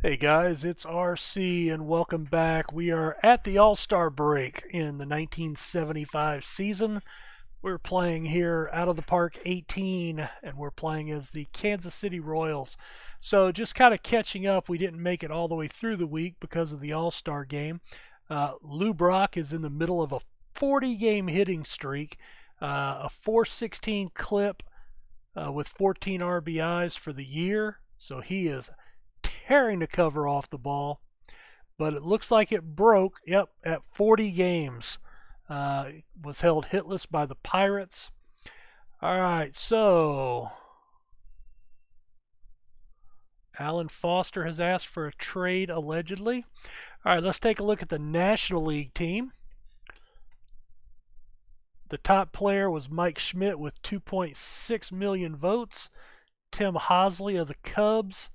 Hey guys, it's RC and welcome back. We are at the All-Star break in the 1975 season. We're playing here out of the park 18 and we're playing as the Kansas City Royals. So just kind of catching up, we didn't make it all the way through the week because of the All-Star game. Lou Brock is in the middle of a 40-game hitting streak, a 416 clip with 14 RBIs for the year. So he is tearing the cover off the ball, but it looks like it broke. Yep, at 40 games. Was held hitless by the Pirates. All right, so Alan Foster has asked for a trade allegedly. All right, let's take a look at the National League team. The top player was Mike Schmidt with 2.6 million votes. Tim Hosley of the Cubs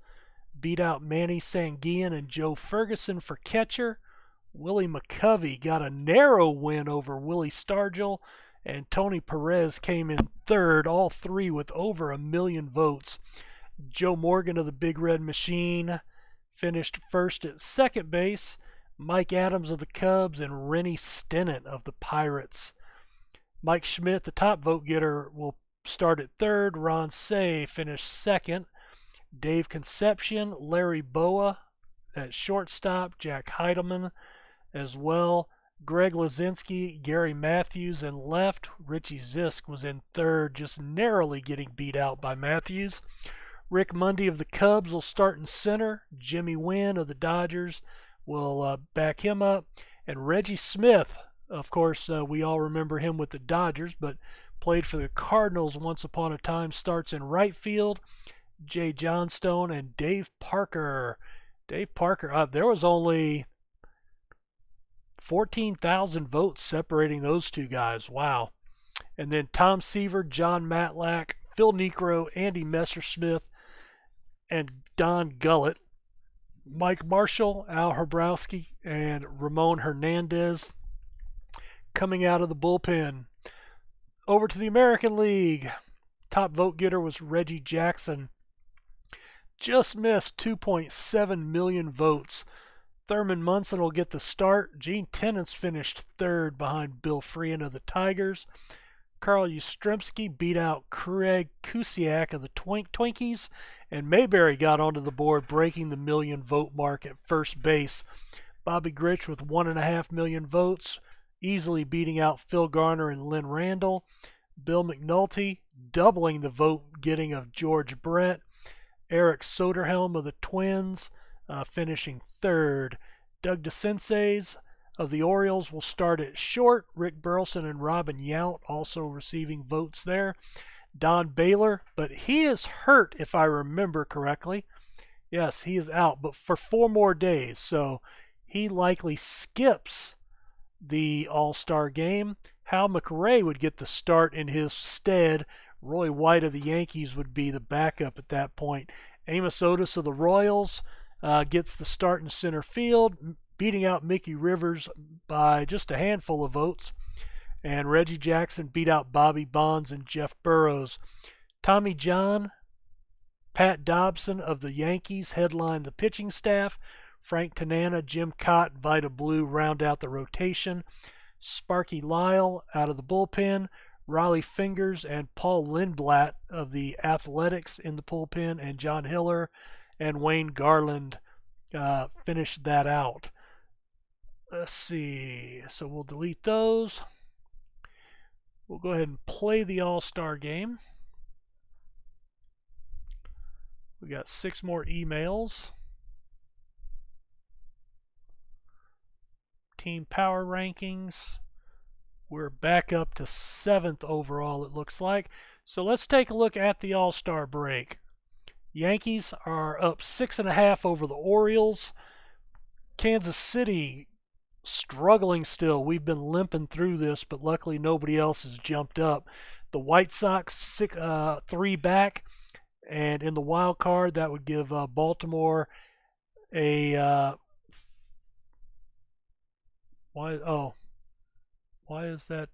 beat out Manny Sanguillen and Joe Ferguson for catcher. Willie McCovey got a narrow win over Willie Stargell, and Tony Perez came in third, all three with over 1 million votes. Joe Morgan of the Big Red Machine finished first at second base. Mike Adams of the Cubs and Rennie Stennett of the Pirates. Mike Schmidt, the top vote getter, will start at third. Ron Say finished second. Dave Concepcion, Larry Boa at shortstop, Jack Heidelman as well. Greg Lazinski, Gary Matthews in left. Richie Zisk was in third, just narrowly getting beat out by Matthews. Rick Mundy of the Cubs will start in center. Jimmy Wynn of the Dodgers will back him up. And Reggie Smith, of course, we all remember him with the Dodgers, but played for the Cardinals once upon a time, starts in right field. Jay Johnstone and Dave Parker. There was only 14,000 votes separating those two guys. Wow. And then Tom Seaver, John Matlack, Phil Necro, Andy Messersmith, and Don Gullett. Mike Marshall, Al Hrabowski, and Ramon Hernandez coming out of the bullpen. Over to the American League. Top vote getter was Reggie Jackson. Just missed 2.7 million votes. Thurman Munson will get the start. Gene Tennant's finished third behind Bill Freehan of the Tigers. Carl Yastrzemski beat out Craig Kusiak of the Twinkies, and Mayberry got onto the board, breaking the 1 million vote mark at first base. Bobby Grich with 1.5 million votes, easily beating out Phil Garner and Lynn Randall. Bill McNulty doubling the vote getting of George Brett. Eric Soderhelm of the Twins finishing third. Doug DeCinces of the Orioles will start at short. Rick Burleson and Robin Yount also receiving votes there. Don Baylor, but he is hurt if I remember correctly. Yes, he is out, but for 4 more days, so he likely skips the All-Star game. Hal McRae would get the start in his stead. Roy White of the Yankees would be the backup at that point. Amos Otis of the Royals gets the start in center field, beating out Mickey Rivers by just a handful of votes. And Reggie Jackson beat out Bobby Bonds and Jeff Burrows. Tommy John, Pat Dobson of the Yankees headlined the pitching staff. Frank Tanana, Jim Cott, Vida Blue round out the rotation. Sparky Lyle out of the bullpen. Riley Fingers and Paul Lindblatt of the Athletics in the bullpen, and John Hiller and Wayne Garland finished that out. Let's see. So we'll delete those. We'll go ahead and play the All-Star game. We got 6 more emails. Team power rankings. We're back up to 7th overall, it looks like. So let's take a look at the All-Star break. Yankees are up 6.5 over the Orioles. Kansas City struggling still. We've been limping through this, but luckily nobody else has jumped up. The White Sox 3 back, and in the wild card that would give Baltimore a why is that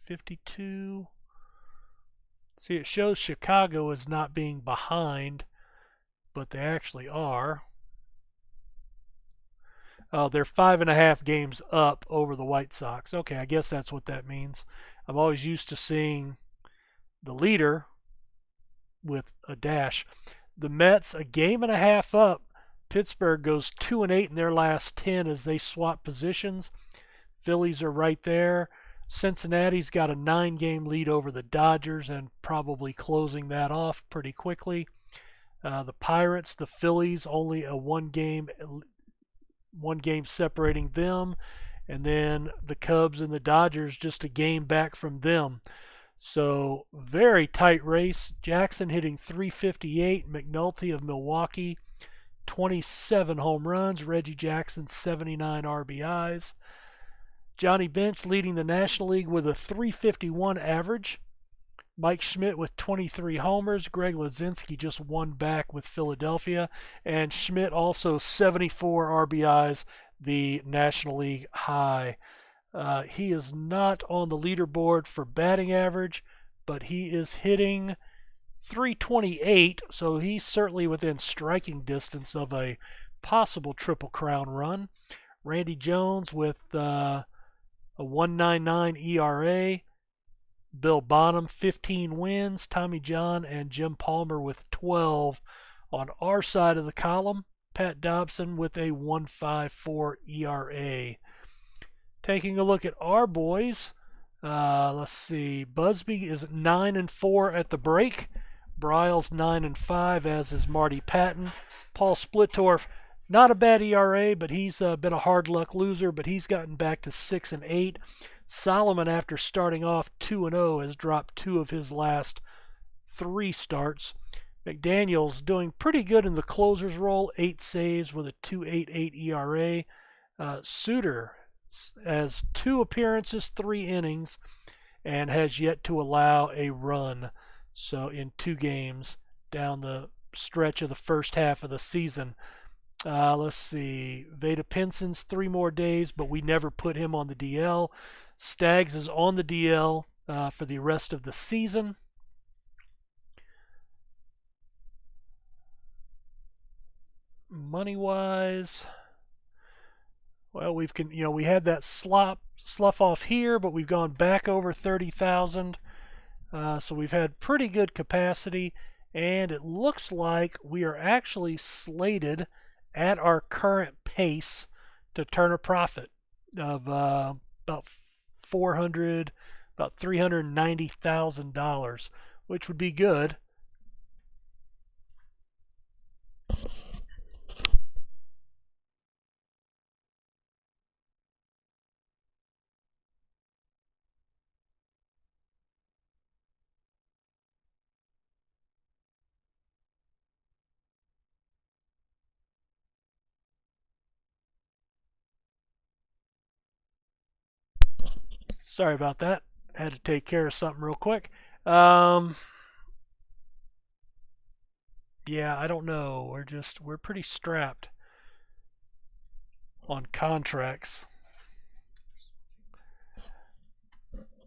52? See, it shows Chicago as not being behind, but they actually are. They're 5.5 games up over the White Sox. Okay, I guess that's what that means. I'm always used to seeing the leader with a dash. The Mets, a game and a half up. Pittsburgh goes 2-8 in their last 10 as they swap positions. Phillies are right there. Cincinnati's got a 9-game lead over the Dodgers and probably closing that off pretty quickly. The Pirates, the Phillies, only a one game separating them, and then the Cubs and the Dodgers just a game back from them. So very tight race. Jackson hitting 358, McNulty of Milwaukee 27 home runs, Reggie Jackson 79 RBIs. Johnny Bench leading the National League with a 351 average. Mike Schmidt with 23 homers. Greg Lazinski just one back with Philadelphia. And Schmidt also 74 RBIs, the National League high. He is not on the leaderboard for batting average, but he is hitting 328, so he's certainly within striking distance of a possible Triple Crown run. Randy Jones with a 1.99 ERA. Bill Bonham, 15 wins. Tommy John and Jim Palmer with 12 on our side of the column. Pat Dobson with a 1.54 ERA. Taking a look at our boys, let's see. Busby is 9-4 at the break. Bryles 9-5, as is Marty Patton. Paul Splittorff, not a bad ERA, but he's been a hard luck loser, but he's gotten back to 6-8. Solomon, after starting off 2-0, has dropped 2 of his last 3 starts. McDaniel's doing pretty good in the closer's role, 8 saves with a 2.88 ERA. Suter has 2 appearances, 3 innings, and has yet to allow a run. So in 2 games down the stretch of the first half of the season. Let's see. Veda Pinson's 3 more days, but we never put him on the DL. Staggs is on the DL for the rest of the season. Money-wise, well, we had that slough off here, but we've gone back over 30,000. So we've had pretty good capacity, and it looks like we are actually slated at our current pace to turn a profit of about $390,000, which would be good. Sorry about that. Had to take care of something real quick. Yeah, I don't know. We're pretty strapped on contracts.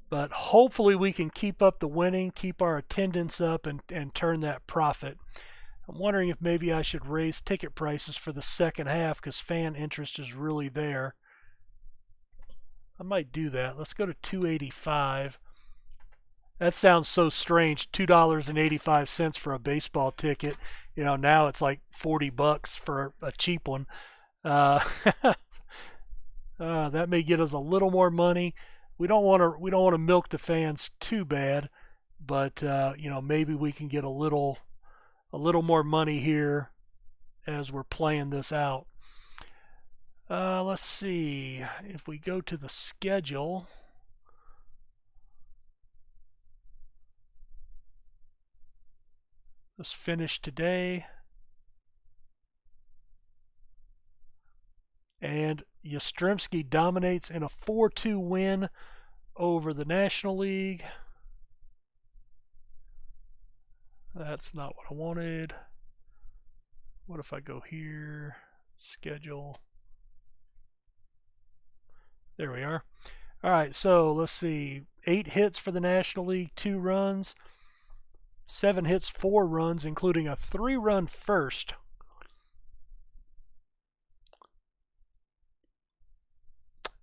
But hopefully we can keep up the winning, keep our attendance up, and turn that profit. I'm wondering if maybe I should raise ticket prices for the second half because fan interest is really there. I might do that. Let's go to $2.85. That sounds so strange. $2.85 for a baseball ticket. Now it's like $40 for a cheap one. That may get us a little more money. We don't want to milk the fans too bad, but maybe we can get a little more money here as we're playing this out. Let's see if we go to the schedule. Let's finish today. And Yastrzemski dominates in a 4-2 win over the National League. That's not what I wanted. What if I go here? Schedule. There we are. All right, so let's see. 8 hits for the National League, 2 runs. 7 hits, 4 runs, including a 3-run first.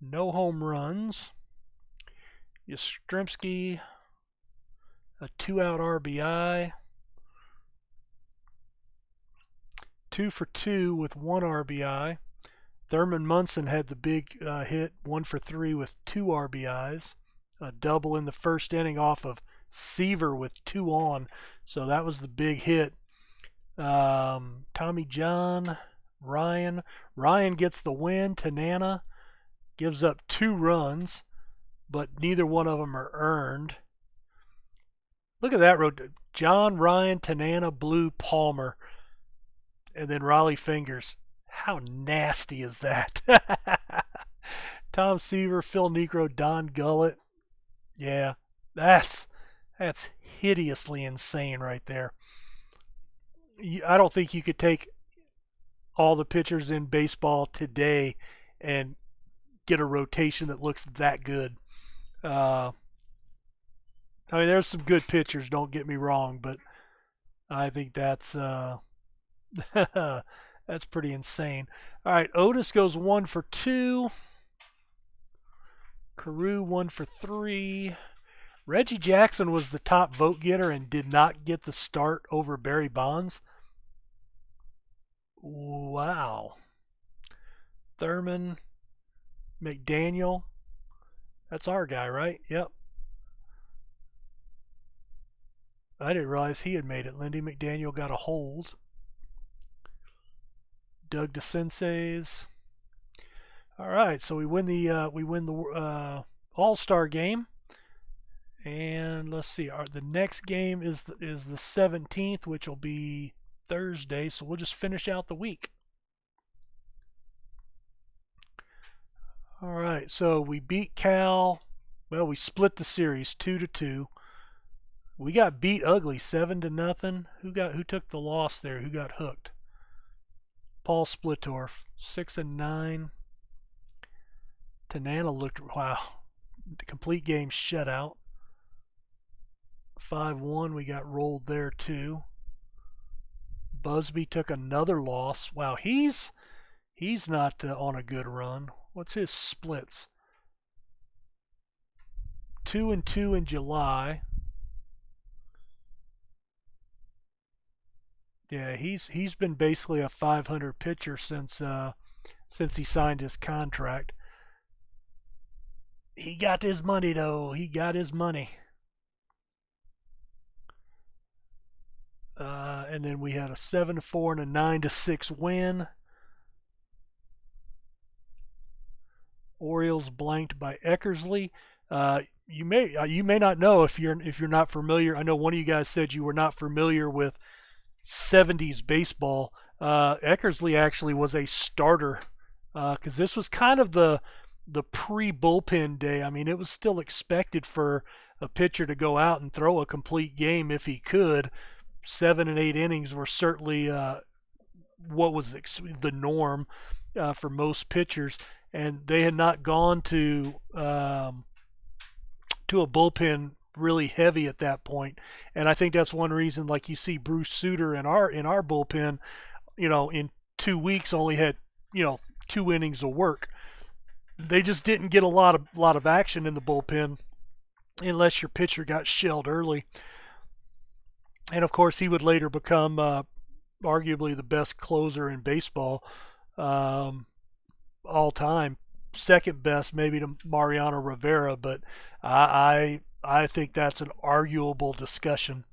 no home runs. Yastrzemski, a 2-out RBI. 2 for 2 with 1 RBI. Thurman Munson had the big hit, 1 for 3 with 2 RBIs. A double in the first inning off of Seaver with 2 on. So that was the big hit. Tommy John, Ryan. Ryan gets the win. Tanana gives up 2 runs, but neither one of them are earned. Look at that road. John, Ryan, Tanana, Blue, Palmer, and then Raleigh Fingers. How nasty is that? Tom Seaver, Phil Niekro, Don Gullett. Yeah, that's hideously insane right there. I don't think you could take all the pitchers in baseball today and get a rotation that looks that good. I mean, there's some good pitchers, don't get me wrong, but I think that's that's pretty insane. All right, Otis goes 1 for 2. Carew 1 for 3. Reggie Jackson was the top vote getter and did not get the start over Barry Bonds. Wow. Thurman, McDaniel. That's our guy, right? Yep. I didn't realize he had made it. Lindy McDaniel got a hold. Doug DeSense's. All right, so we win the All-Star game, and let's see. The next game is the 17th, which will be Thursday. So we'll just finish out the week. All right, so we beat Cal. Well, we split the series 2-2. We got beat ugly 7-0. Who took the loss there? Who got hooked? Paul Splittorff, 6-9. Tanana looked, wow, complete game shutout. 5-1, we got rolled there too. Busby took another loss. Wow, he's not on a good run. What's his splits? 2-2 in July. Yeah, he's been basically a 500 pitcher since he signed his contract. He got his money though. He got his money. And then we had a 7-4 and a 9-6 win. Orioles blanked by Eckersley. You may not know if you're not familiar. I know one of you guys said you were not familiar with 70s baseball. Eckersley actually was a starter because this was kind of the pre-bullpen day. I mean, it was still expected for a pitcher to go out and throw a complete game if he could. 7 and 8 innings were certainly what was the norm for most pitchers, and they had not gone to a bullpen really heavy at that point. And I think that's one reason, like you see Bruce Sutter in our bullpen, in 2 weeks only had 2 innings of work. They just didn't get a lot of action in the bullpen unless your pitcher got shelled early. And of course, he would later become arguably the best closer in baseball all time. Second best maybe to Mariano Rivera, but I think that's an arguable discussion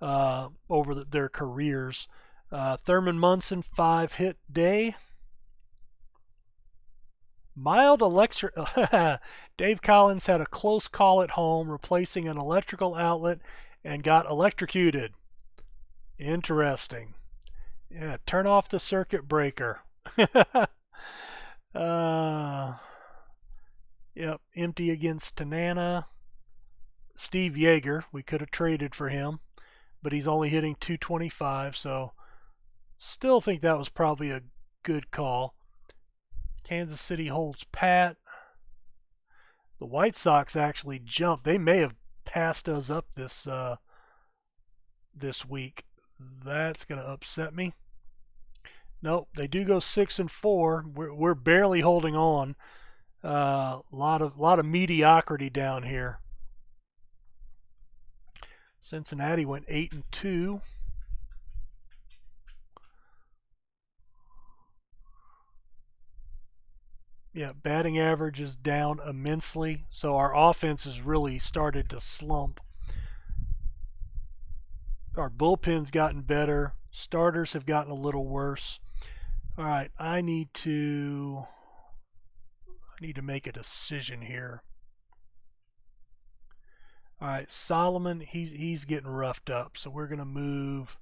over their careers. Thurman Munson, 5-hit day. Mild electric. Dave Collins had a close call at home, replacing an electrical outlet, and got electrocuted. Interesting. Yeah, turn off the circuit breaker. Yep, empty against Tanana. Steve Yeager, we could have traded for him, but he's only hitting 225, so still think that was probably a good call. Kansas City holds pat. The White Sox actually jumped. They may have passed us up this week. That's going to upset me. Nope, they do go 6-4. We're barely holding on. Lot of mediocrity down here. Cincinnati went 8-2. Yeah, batting average is down immensely, so our offense has really started to slump. Our bullpen's gotten better. Starters have gotten a little worse. All right, I need to make a decision here. All right, Solomon, he's getting roughed up, so we're gonna move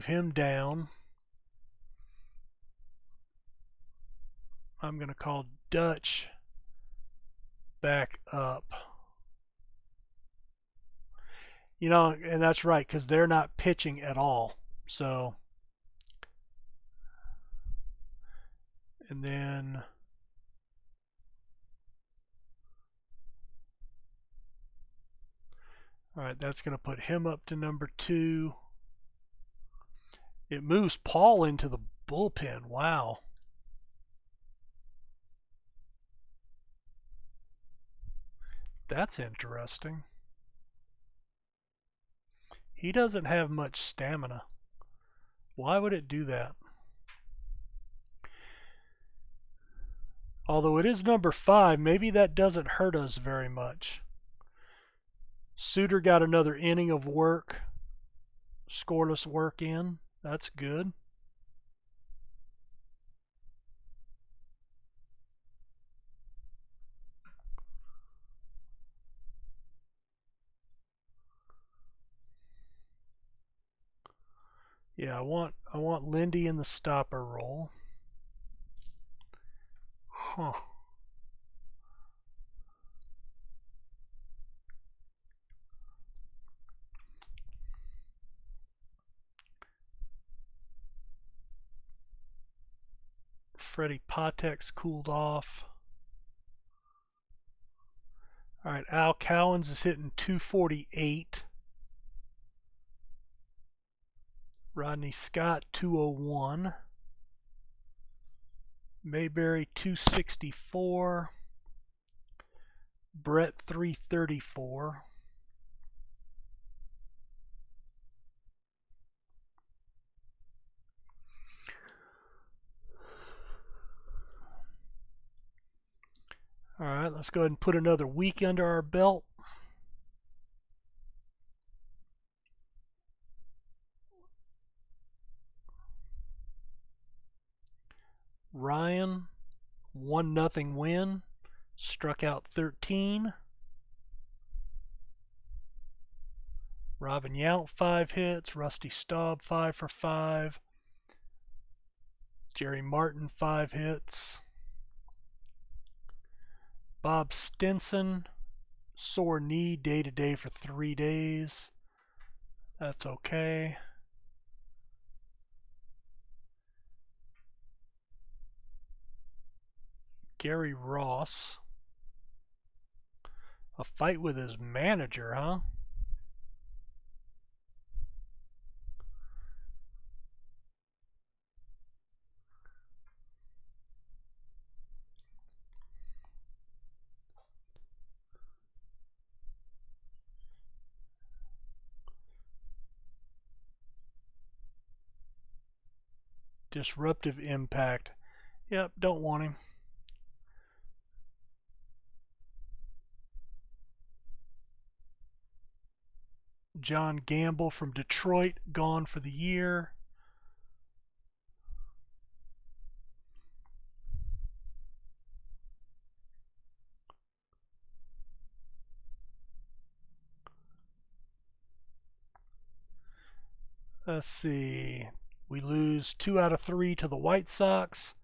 him down. I'm gonna call Dutch back up. You know, and that's right, because they're not pitching at all. So, and then all right, that's going to put him up to number 2. It moves Paul into the bullpen. Wow. That's interesting. He doesn't have much stamina. Why would it do that? Although it is number 5, maybe that doesn't hurt us very much. Suter got another inning of work, scoreless work in. That's good. Yeah, I want Lindy in the stopper role. Huh. Freddie Patek's cooled off. All right, Al Cowens is hitting 248. Rodney Scott 201. Mayberry 264. Brett 334. All right, let's go ahead and put another week under our belt. Ryan, 1-0 win, struck out 13. Robin Yount, 5 hits. Rusty Staub, 5 for 5. Jerry Martin, 5 hits. Bob Stinson, sore knee day to day for 3 days. That's okay. Gary Ross, a fight with his manager, huh? Disruptive impact. Yep, don't want him. John Gamble from Detroit, gone for the year. Let's see. We lose 2 out of 3 to the White Sox.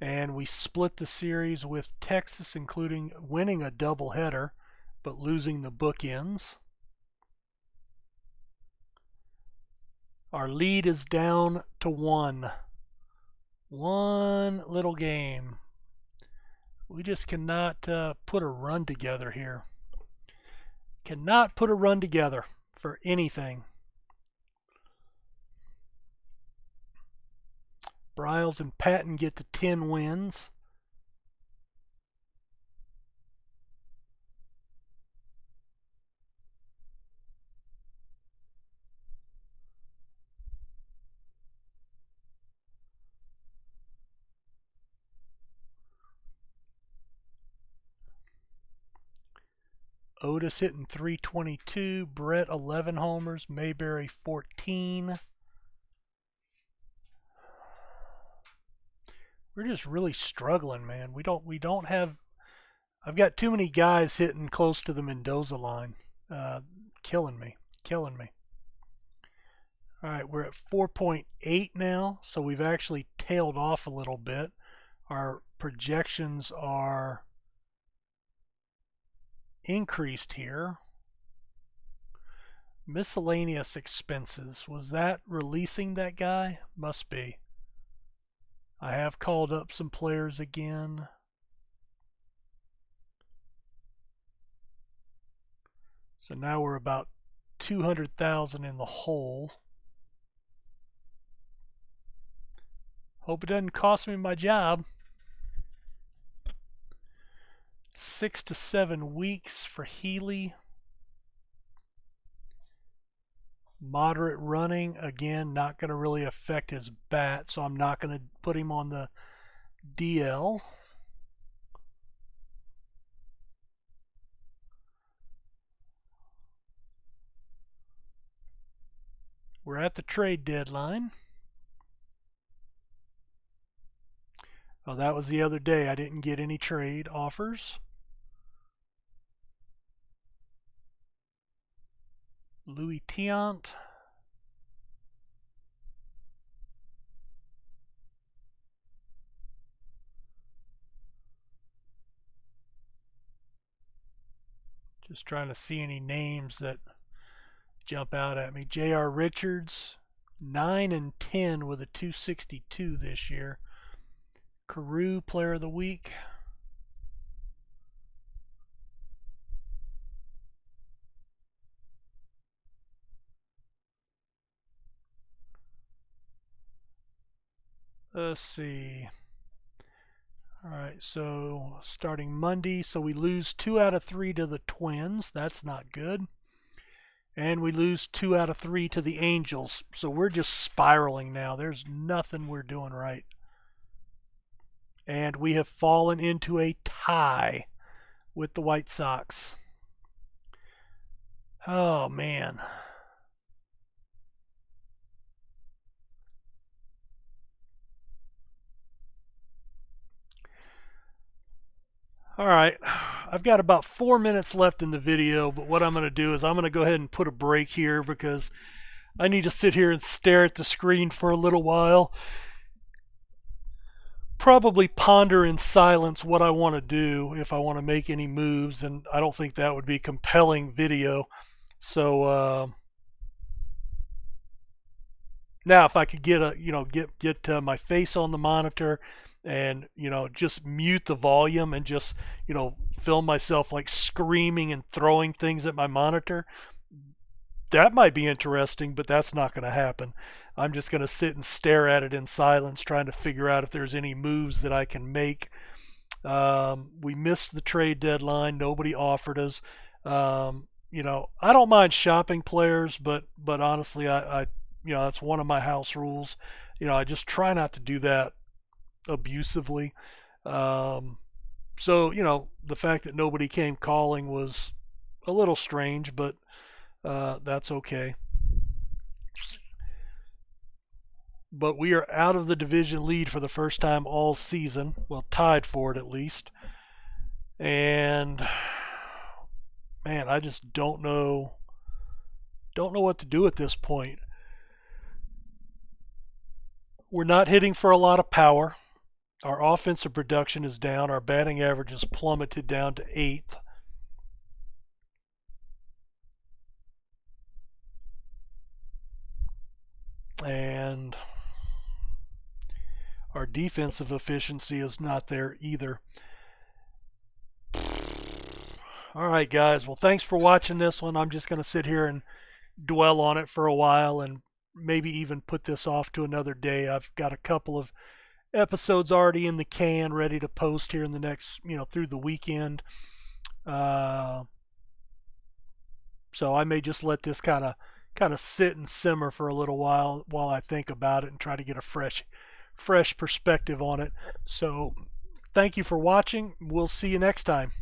And we split the series with Texas, including winning a doubleheader, but losing the bookends. Our lead is down to 1. One little game. We just cannot put a run together here. Cannot put a run together for anything. Bryles and Patton get to 10 wins. Otis hitting 322. Brett 11 homers. Mayberry 14. We're just really struggling, man. We don't have. I've got too many guys hitting close to the Mendoza line. Killing me. Killing me. All right, we're at 4.8 now, so we've actually tailed off a little bit. Our projections are increased here. Miscellaneous expenses. Was that releasing that guy? Must be. I have called up some players again. So now we're about 200,000 in the hole. Hope it doesn't cost me my job. 6 to 7 weeks for Healy. Moderate running, again, not going to really affect his bat, so I'm not going to put him on the DL. We're at the trade deadline. Oh, that was the other day. I didn't get any trade offers. Louis Tiant. Just trying to see any names that jump out at me. J.R. Richards, 9 and 10 with a 262 this year. Carew, Player of the Week. Let's see. All right, so starting Monday, so we lose 2 out of 3 to the Twins. That's not good. And we lose 2 out of 3 to the Angels. So we're just spiraling now. There's nothing we're doing right. And we have fallen into a tie with the White Sox. Oh, man. All right, I've got about 4 minutes left in the video, but what I'm going to do is I'm going to go ahead and put a break here because I need to sit here and stare at the screen for a little while. Probably ponder in silence what I want to do if I want to make any moves, and I don't think that would be compelling video. So now if I could get my face on the monitor and just mute the volume and just film myself like screaming and throwing things at my monitor, that might be interesting, but that's not going to happen. I'm just going to sit and stare at it in silence, trying to figure out if there's any moves that I can make. We missed the trade deadline. Nobody offered us. I don't mind shopping players, but honestly, I that's one of my house rules. I just try not to do that abusively. So the fact that nobody came calling was a little strange, but that's okay. But we are out of the division lead for the first time all season. Well, tied for it at least. And man, I just don't know what to do at this point. We're not hitting for a lot of power. Our offensive production is down. Our batting average has plummeted down to 8th. And our defensive efficiency is not there either. All right, guys. Well, thanks for watching this one. I'm just going to sit here and dwell on it for a while and maybe even put this off to another day. I've got a couple of episodes already in the can ready to post here in the next, through the weekend. So I may just let this kind of sit and simmer for a little while I think about it and try to get a fresh perspective on it. So thank you for watching. We'll see you next time.